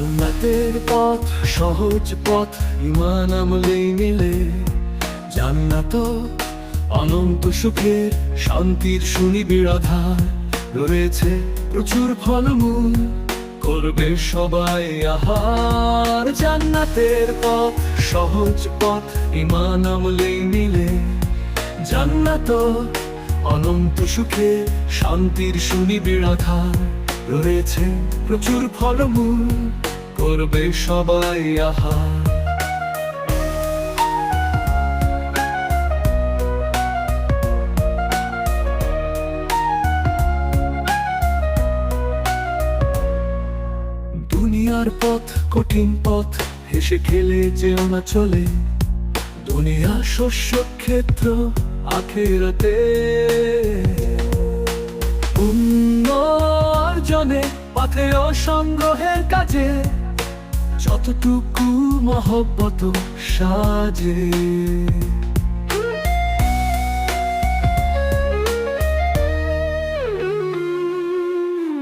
জান্নাতের পথ সহজ পথ ঈমান আমলেই মিলে। জান্নাত অনন্ত সুখের শান্তির সুনিবিড় আধার, রয়েছে প্রচুর ফলমূল, করবে সবাই আহার। জান্নাতের পথ সহজ পথ ঈমান আমলেই মিলে। জান্নাত অনন্ত সুখের শান্তির সুনিবিড় আধার, রয়েছে প্রচুর ফলমূল, করবে সবাই আহার। দুনিয়ার পথ কঠিন পথ, হেসে খেলে যেও না চলে। দুনিয়া শস্য ক্ষেত্র, আখিরাতে পুণ্য অর্জনে, পথে ও সংগ্রহের কাজে, যতটুকু মহব্বত সাজে।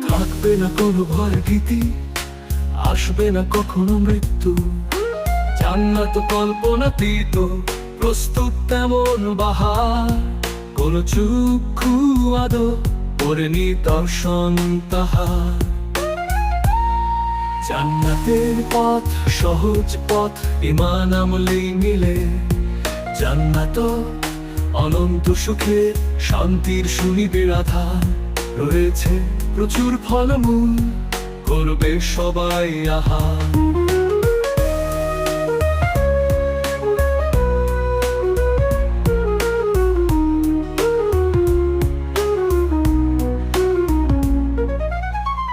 থাকবে না কোনো ভয় ভীতি, আসবে না কখনো মৃত্যু। জান্নাত কল্পনাতীত, প্রস্তুত তেমন বাহার। কোন চক্ষু আদো করেনি দর্শন তাহার। জান্নাতের পথ সহজ পথ ঈমান আমলেই মিলে। জান্নাত অনন্ত সুখের শান্তির সুনিবিড় আধার, রয়েছে প্রচুর ফলমূল, করবে সবাই আহার।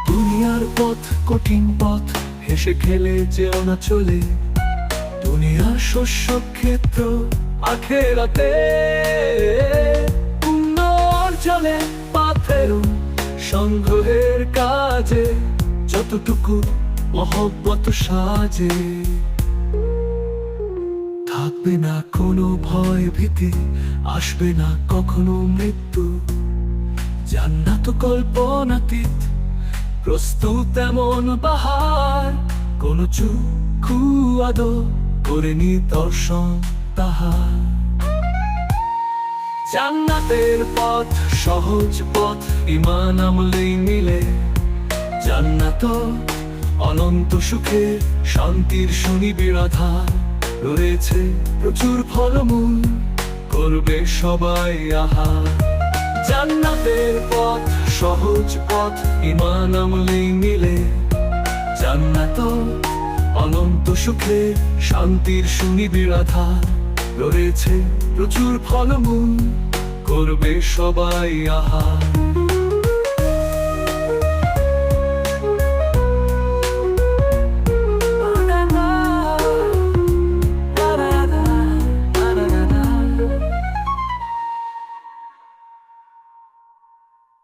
দুনিয়ার পথ কঠিন পথ, হেসে খেলে যেও না চলে। দুনিয়ার শস্য ক্ষেত্র, আখিরাতে পুণ্য অর্জনে, পাথের সংগ্রহের কাজে, যতটুকু মহব্বত সাজে। থাকবে না কোনো ভয় ভীতি, আসবে না কখনো মৃত্যু। জান্নাত কল্পনাতীত, প্রস্তুত এমন বাহার। কোন চক্ষু আদো করেনি দর্শন তাহার। জান্নাতের পথ সহজ পথ ঈমান আমলেই মিলে। জান্নাত অনন্ত সুখের শান্তির সুনিবিড় আধার, রয়েছে প্রচুর ফলমূল, করবে সবাই আহার। জান্নাতের পথ সহজ পথ ঈমান আমলেই মিলে। জান্নাত অনন্ত সুখের শান্তির সুনিবিড় আধার, রয়েছে প্রচুর ফলমূল, করবে সবাই আহার।